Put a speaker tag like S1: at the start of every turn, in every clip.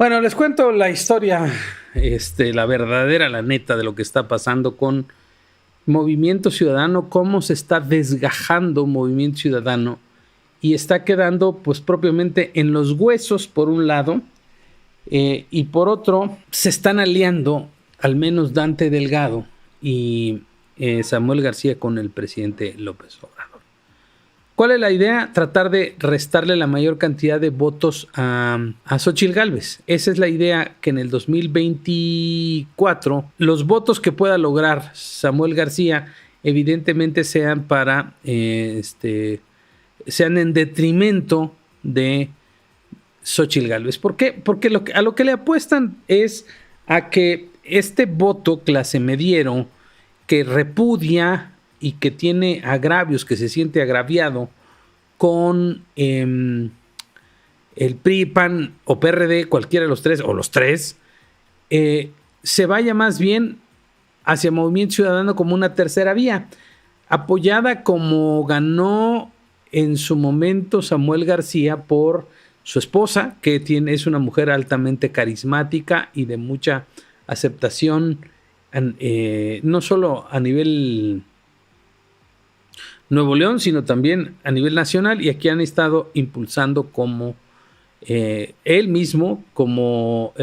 S1: Bueno, les cuento la historia, la verdadera, la neta de lo que está pasando con Movimiento Ciudadano, cómo se está desgajando Movimiento Ciudadano y está quedando pues propiamente en los huesos por un lado, y por otro se están aliando al menos Dante Delgado y Samuel García con el presidente López Obrador. ¿Cuál es la idea? Tratar de restarle la mayor cantidad de votos a Xóchitl Gálvez. Esa es la idea, que en el 2024 los votos que pueda lograr Samuel García evidentemente sean para sean en detrimento de Xóchitl Gálvez. ¿Por qué? Porque a lo que le apuestan es a que este voto clase mediero que repudia y que tiene agravios, que se siente agraviado con el PRI, PAN o PRD, cualquiera de los tres, o los tres, se vaya más bien hacia Movimiento Ciudadano como una tercera vía, apoyada como ganó en su momento Samuel García por su esposa, que es una mujer altamente carismática y de mucha aceptación, no solo a nivel Nuevo León, sino también a nivel nacional, y aquí han estado impulsando como él mismo como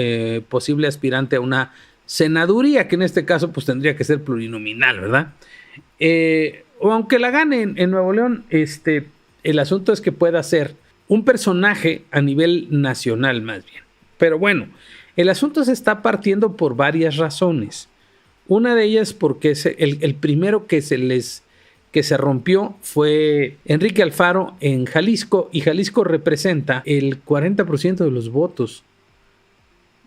S1: posible aspirante a una senaduría, que en este caso pues tendría que ser plurinominal, ¿verdad? O aunque la gane en Nuevo León, el asunto es que pueda ser un personaje a nivel nacional más bien. Pero bueno, el asunto se está partiendo por varias razones. Una de ellas porque el primero que se rompió fue Enrique Alfaro en Jalisco, y Jalisco representa el 40% de los votos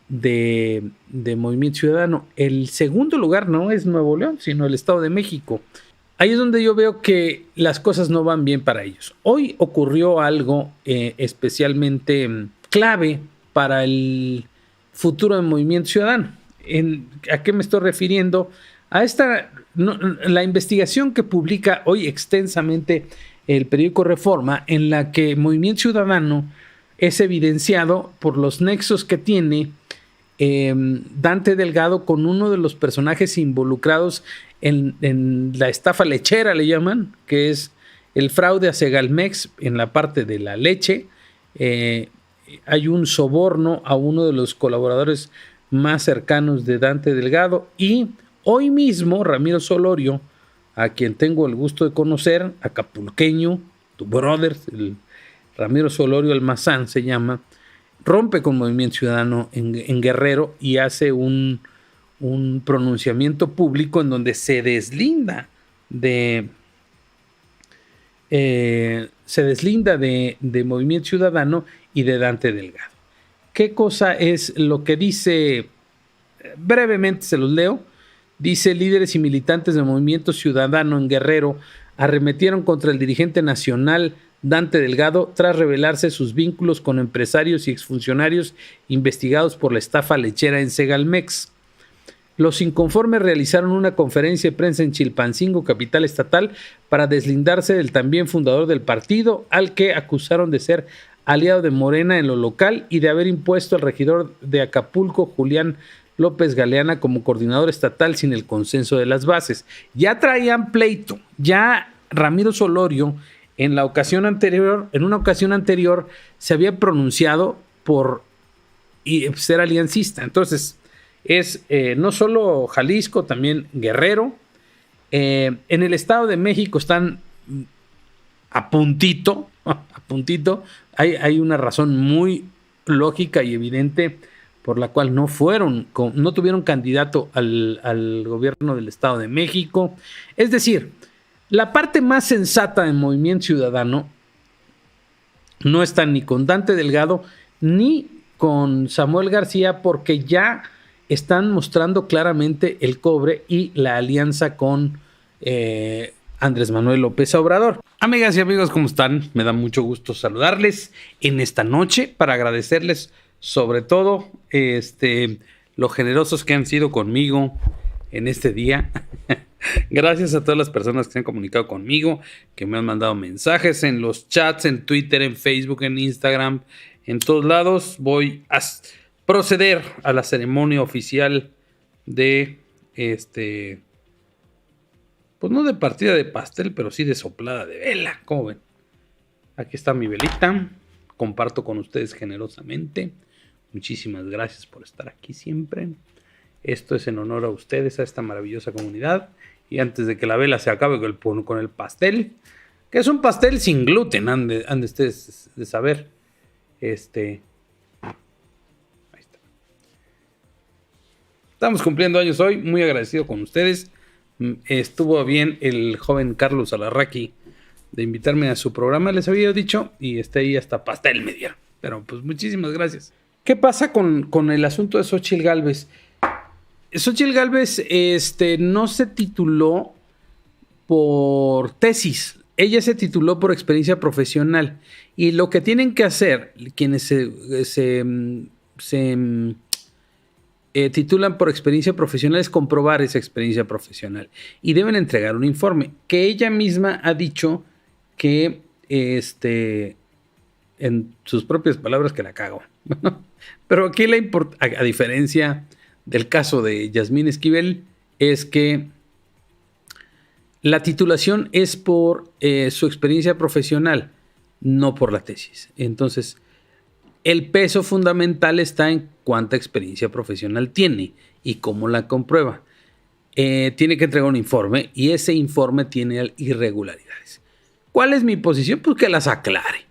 S1: de Movimiento Ciudadano. El segundo lugar no es Nuevo León, sino el Estado de México. Ahí es donde yo veo que las cosas no van bien para ellos. Hoy ocurrió algo especialmente clave para el futuro del Movimiento Ciudadano. ¿A qué me estoy refiriendo? A la investigación que publica hoy extensamente el periódico Reforma, en la que Movimiento Ciudadano es evidenciado por los nexos que tiene Dante Delgado con uno de los personajes involucrados en la estafa lechera, le llaman, que es el fraude a Segalmex en la parte de la leche. Hay un soborno a uno de los colaboradores más cercanos de Dante Delgado, y hoy mismo Ramiro Solorio, a quien tengo el gusto de conocer, acapulqueño, tu brother, el Ramiro Solorio Almazán se llama, rompe con Movimiento Ciudadano en Guerrero y hace un pronunciamiento público en donde se deslinda de Movimiento Ciudadano y de Dante Delgado. ¿Qué cosa es lo que dice? Brevemente se los leo. Dice: líderes y militantes del Movimiento Ciudadano en Guerrero arremetieron contra el dirigente nacional Dante Delgado tras revelarse sus vínculos con empresarios y exfuncionarios investigados por la estafa lechera en Segalmex. Los inconformes realizaron una conferencia de prensa en Chilpancingo, capital estatal, para deslindarse del también fundador del partido, al que acusaron de ser aliado de Morena en lo local y de haber impuesto al regidor de Acapulco, Julián López Galeana, como coordinador estatal sin el consenso de las bases. Ya traían pleito. Ya Ramiro Solorio en una ocasión anterior se había pronunciado por ser aliancista. Entonces es no solo Jalisco, también Guerrero. En el Estado de México están a puntito. Hay una razón muy lógica y evidente por la cual no tuvieron candidato al gobierno del Estado de México. Es decir, la parte más sensata del Movimiento Ciudadano no está ni con Dante Delgado ni con Samuel García, porque ya están mostrando claramente el cobre y la alianza con Andrés Manuel López Obrador. Amigas y amigos, ¿cómo están? Me da mucho gusto saludarles en esta noche para agradecerles sobre todo lo generosos que han sido conmigo en este día. Gracias a todas las personas que se han comunicado conmigo, que me han mandado mensajes en los chats, en Twitter, en Facebook, en Instagram, en todos lados. Voy proceder a la ceremonia oficial de pues no de partida de pastel, pero sí de soplada de vela. ¿Cómo ven? Aquí está mi velita. Comparto con ustedes generosamente. Muchísimas gracias por estar aquí siempre. Esto es en honor a ustedes, a esta maravillosa comunidad. Y antes de que la vela se acabe con el pastel, que es un pastel sin gluten, han de ustedes de saber. Ahí está. Estamos cumpliendo años hoy, muy agradecido con ustedes. Estuvo bien el joven Carlos Alarraqui de invitarme a su programa, les había dicho, y ahí hasta pastel me dieron. Pero pues muchísimas gracias. ¿Qué pasa con el asunto de Xóchitl Gálvez? Xóchitl Gálvez no se tituló por tesis, ella se tituló por experiencia profesional. Y lo que tienen que hacer quienes se titulan por experiencia profesional es comprobar esa experiencia profesional. Y deben entregar un informe que ella misma ha dicho que en sus propias palabras que la cago. Pero aquí a diferencia del caso de Yasmín Esquivel, es que la titulación es por su experiencia profesional, no por la tesis. Entonces, el peso fundamental está en cuánta experiencia profesional tiene y cómo la comprueba. Tiene que entregar un informe y ese informe tiene irregularidades. ¿Cuál es mi posición? Pues que las aclare.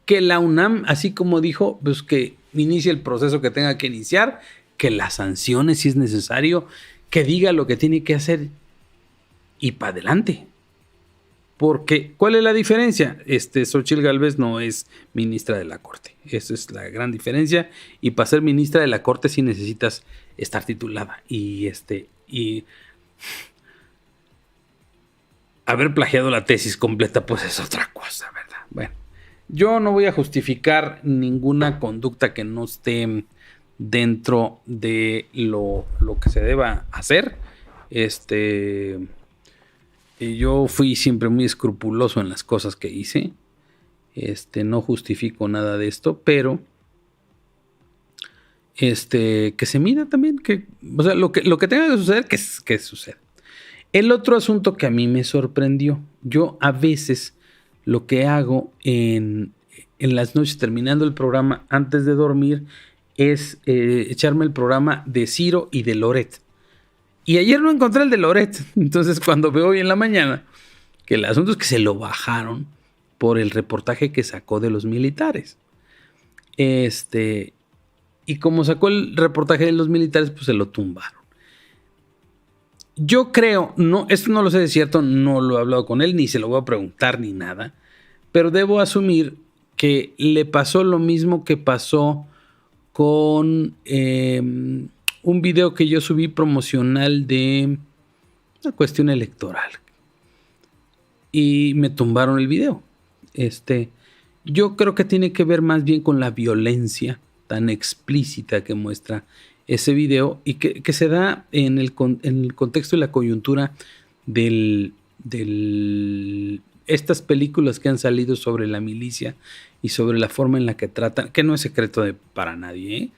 S1: Que la UNAM, así como dijo, pues que inicie el proceso que tenga que iniciar, que las sanciones si es necesario, que diga lo que tiene que hacer y para adelante. Porque, ¿cuál es la diferencia? Xóchitl Gálvez no es ministra de la Corte. Esa es la gran diferencia. Y para ser ministra de la Corte sí necesitas estar titulada. Y haber plagiado la tesis completa, pues es otra cosa, ¿verdad? Bueno, yo no voy a justificar ninguna conducta que no esté dentro de lo que se deba hacer. Yo fui siempre muy escrupuloso en las cosas que hice. No justifico nada de esto, pero que se mida también, o sea, lo que tenga que suceder, que suceda. El otro asunto que a mí me sorprendió, yo a veces lo que hago en las noches terminando el programa antes de dormir es echarme el programa de Ciro y de Loret. Y ayer no encontré el de Loret. Entonces, cuando veo hoy en la mañana que el asunto es que se lo bajaron por el reportaje que sacó de los militares. Y como sacó el reportaje de los militares, pues se lo tumbaron. Yo creo, esto no lo sé de cierto, no lo he hablado con él, ni se lo voy a preguntar ni nada, pero debo asumir que le pasó lo mismo que pasó con un video que yo subí promocional de una cuestión electoral y me tumbaron el video. Yo creo que tiene que ver más bien con la violencia tan explícita que muestra ese video y que se da en el contexto y la coyuntura de estas películas que han salido sobre la milicia y sobre la forma en la que tratan, que no es secreto para nadie,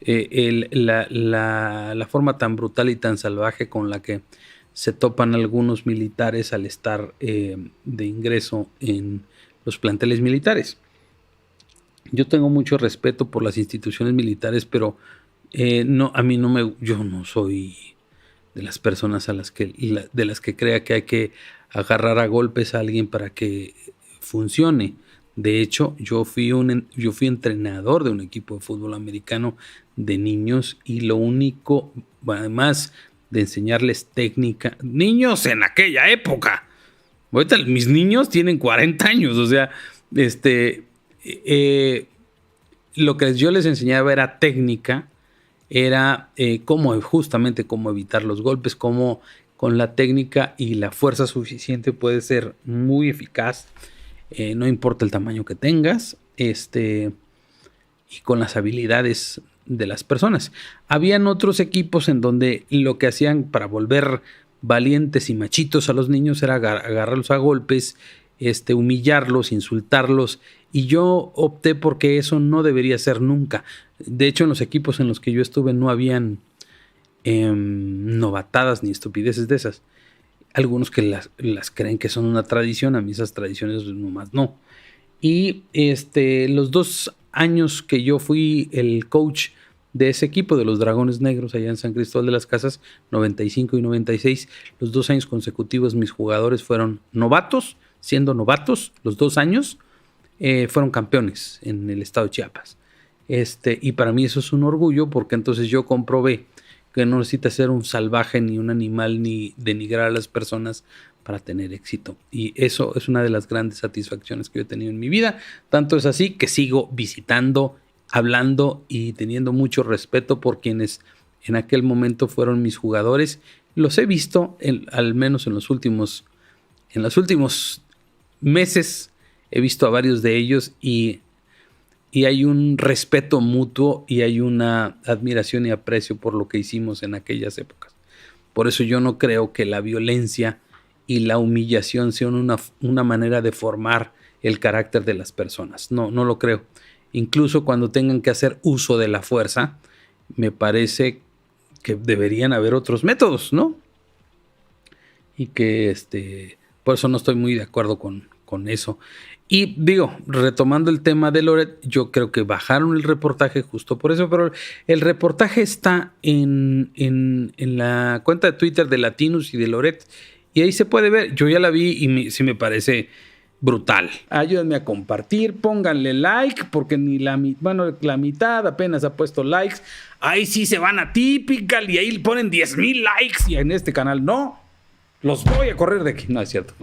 S1: la forma tan brutal y tan salvaje con la que se topan algunos militares al estar de ingreso en los planteles militares. Yo tengo mucho respeto por las instituciones militares, pero yo no soy de las personas de las que crea que hay que agarrar a golpes a alguien para que funcione. De hecho, yo fui entrenador de un equipo de fútbol americano de niños y lo único, además de enseñarles técnica, niños en aquella época. Ahorita mis niños tienen 40 años, o sea, lo que yo les enseñaba era técnica, era cómo evitar los golpes, cómo con la técnica y la fuerza suficiente puede ser muy eficaz, no importa el tamaño que tengas, y con las habilidades de las personas. Habían otros equipos en donde lo que hacían para volver valientes y machitos a los niños era agarrarlos a golpes, humillarlos, insultarlos Y yo opté porque eso no debería ser nunca. De hecho, en los equipos en los que yo estuve no habían novatadas ni estupideces de esas. Algunos que las creen que son una tradición, a mí esas tradiciones nomás no. Y los 2 años que yo fui el coach de ese equipo de los Dragones Negros allá en San Cristóbal de las Casas, 95 y 96, los 2 años consecutivos mis jugadores fueron novatos, siendo novatos los 2 años, fueron campeones en el estado de Chiapas. Y para mí eso es un orgullo, porque entonces yo comprobé que no necesita ser un salvaje ni un animal ni denigrar a las personas para tener éxito. Y eso es una de las grandes satisfacciones que yo he tenido en mi vida. Tanto es así que sigo visitando, hablando y teniendo mucho respeto por quienes en aquel momento fueron mis jugadores. Los he visto, al menos en los últimos meses, he visto a varios de ellos y hay un respeto mutuo y hay una admiración y aprecio por lo que hicimos en aquellas épocas. Por eso yo no creo que la violencia y la humillación sean una manera de formar el carácter de las personas. No lo creo. Incluso cuando tengan que hacer uso de la fuerza, me parece que deberían haber otros métodos, ¿no? Y que por eso no estoy muy de acuerdo con eso. Y digo, retomando el tema de Loret, yo creo que bajaron el reportaje justo por eso, pero el reportaje está en la cuenta de Twitter de Latinus y de Loret, y ahí se puede ver. Yo ya la vi y sí me parece brutal. Ayúdenme a compartir, pónganle like, porque ni la mitad apenas ha puesto likes. Ahí sí se van a Typical y ahí ponen 10,000 likes, y en este canal no. Los voy a correr de aquí. No, es cierto.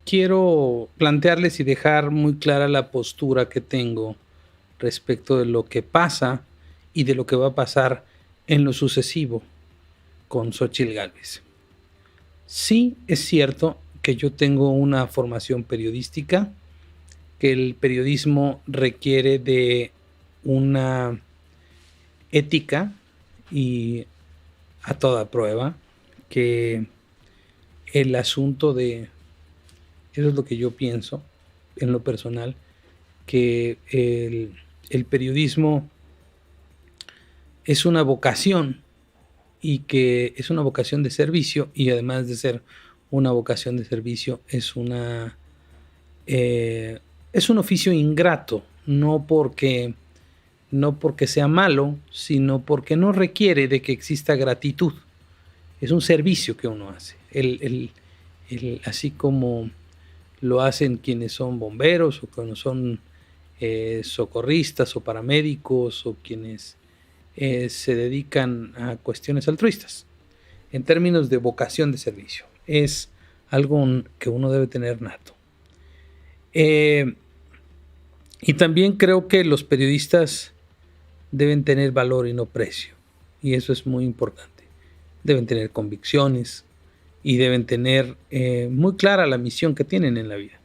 S1: Quiero plantearles y dejar muy clara la postura que tengo respecto de lo que pasa y de lo que va a pasar en lo sucesivo con Xóchitl Gálvez. Sí, es cierto que yo tengo una formación periodística, que el periodismo requiere de una ética y a toda prueba, que el asunto de... Eso es lo que yo pienso en lo personal, que el periodismo es una vocación, y que es una vocación de servicio, y además de ser una vocación de servicio es un oficio ingrato, no porque sea malo, sino porque no requiere de que exista gratitud. Es un servicio que uno hace. Así como lo hacen quienes son bomberos o quienes son socorristas o paramédicos o quienes se dedican a cuestiones altruistas. En términos de vocación de servicio, es algo que uno debe tener nato. Y también creo que los periodistas deben tener valor y no precio, y eso es muy importante. Deben tener convicciones y deben tener muy clara la misión que tienen en la vida.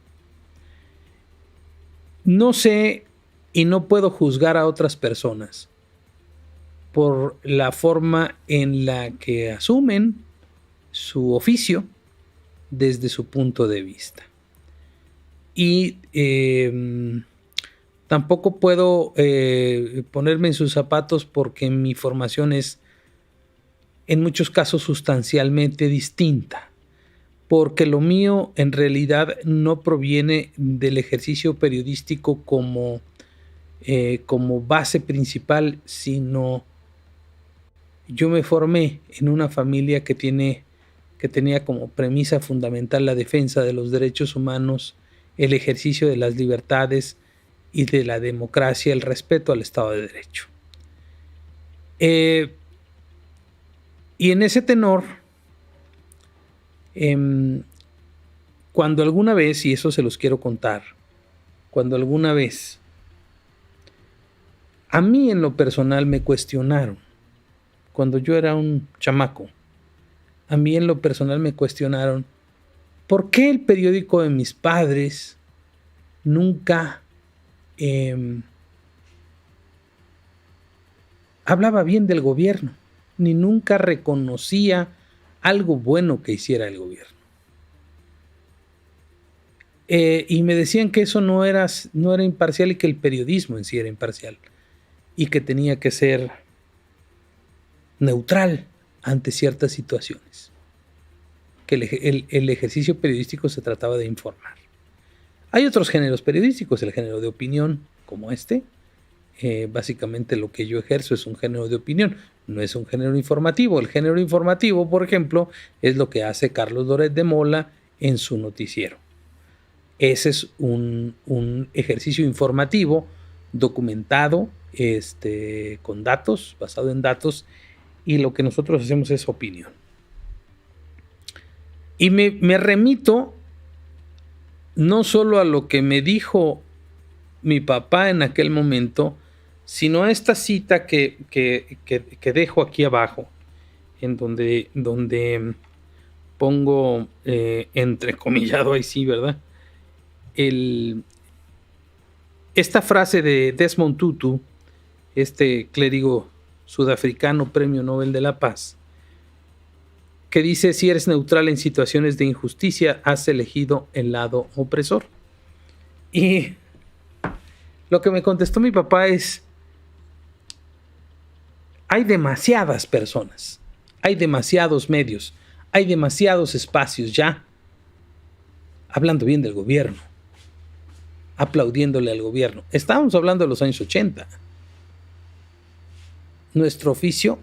S1: No sé y no puedo juzgar a otras personas por la forma en la que asumen su oficio desde su punto de vista. Y tampoco puedo ponerme en sus zapatos, porque mi formación es en muchos casos sustancialmente distinta, porque lo mío en realidad no proviene del ejercicio periodístico como base principal, sino yo me formé en una familia que tenía como premisa fundamental la defensa de los derechos humanos, el ejercicio de las libertades y de la democracia, el respeto al Estado de Derecho. Y en ese tenor, cuando alguna vez, y eso se los quiero contar, cuando alguna vez a mí en lo personal me cuestionaron, cuando yo era un chamaco, a mí en lo personal me cuestionaron por qué el periódico de mis padres nunca hablaba bien del gobierno, ni nunca reconocía algo bueno que hiciera el gobierno. Y me decían que eso no era imparcial y que el periodismo en sí era imparcial y que tenía que ser neutral ante ciertas situaciones, que el ejercicio periodístico se trataba de informar. Hay otros géneros periodísticos, el género de opinión como este. Básicamente lo que yo ejerzo es un género de opinión, no es un género informativo. El género informativo, por ejemplo, es lo que hace Carlos Loret de Mola en su noticiero. Ese es un ejercicio informativo documentado, con datos, basado en datos, y lo que nosotros hacemos es opinión. Y me remito no solo a lo que me dijo mi papá en aquel momento, sino a esta cita que dejo aquí abajo, en donde pongo entrecomillado ahí sí, ¿verdad? Esta frase de Desmond Tutu, este clérigo sudafricano, Premio Nobel de la Paz, que dice: si eres neutral en situaciones de injusticia, has elegido el lado opresor. Y lo que me contestó mi papá es: hay demasiadas personas, hay demasiados medios, hay demasiados espacios ya hablando bien del gobierno, aplaudiéndole al gobierno. Estábamos hablando de los años 80. Nuestro oficio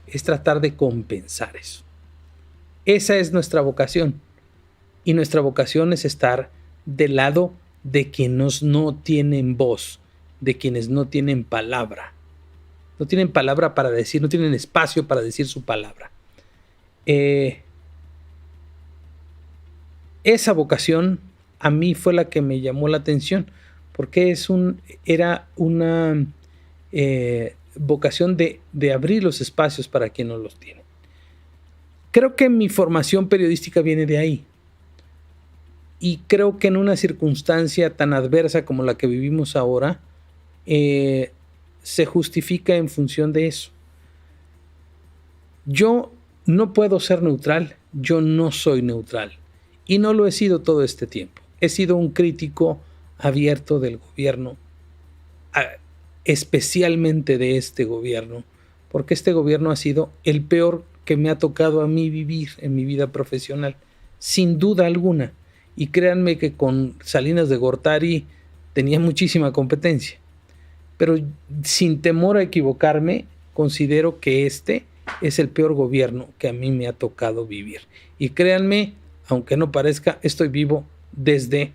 S1: es tratar de compensar eso. Esa es nuestra vocación. Y nuestra vocación es estar del lado de quienes no tienen voz, de quienes no tienen palabra. No tienen palabra para decir, no tienen espacio para decir su palabra. Esa vocación a mí fue la que me llamó la atención, porque era una vocación de abrir los espacios para quien no los tiene. Creo que mi formación periodística viene de ahí. Y creo que en una circunstancia tan adversa como la que vivimos ahora, se justifica en función de eso. Yo no puedo ser neutral, yo no soy neutral. Y no lo he sido todo este tiempo. He sido un crítico abierto del gobierno, especialmente de este gobierno, porque este gobierno ha sido el peor que me ha tocado a mí vivir en mi vida profesional, sin duda alguna. Y créanme que con Salinas de Gortari tenía muchísima competencia. Pero sin temor a equivocarme, considero que este es el peor gobierno que a mí me ha tocado vivir. Y créanme, aunque no parezca, estoy vivo desde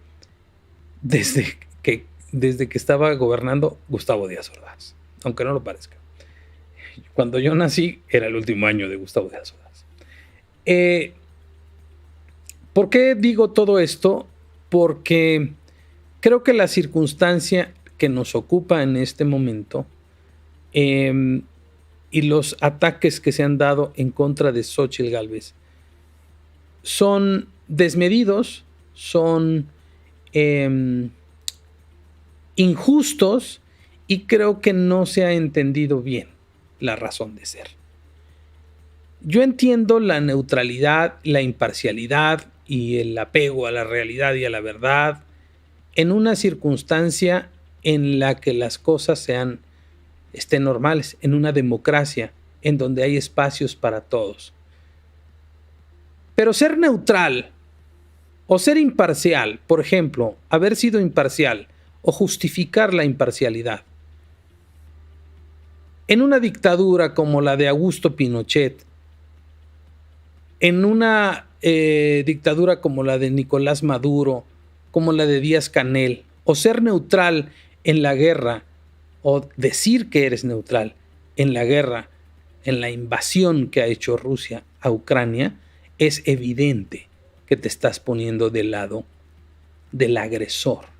S1: que estaba gobernando Gustavo Díaz Ordaz, aunque no lo parezca. Cuando yo nací era el último año de Gustavo Díaz Ordaz. ¿Por qué digo todo esto? Porque creo que la circunstancia que nos ocupa en este momento y los ataques que se han dado en contra de Xóchitl Gálvez son desmedidos, son injustos, y creo que no se ha entendido bien la razón de ser. Yo entiendo la neutralidad, la imparcialidad y el apego a la realidad y a la verdad en una circunstancia en la que las cosas estén normales, en una democracia en donde hay espacios para todos. Pero ser neutral o ser imparcial, por ejemplo, haber sido imparcial o justificar la imparcialidad, en una dictadura como la de Augusto Pinochet, en una dictadura como la de Nicolás Maduro, como la de Díaz-Canel, o ser neutral en la guerra, o decir que eres neutral en la guerra, en la invasión que ha hecho Rusia a Ucrania, es evidente que te estás poniendo del lado del agresor.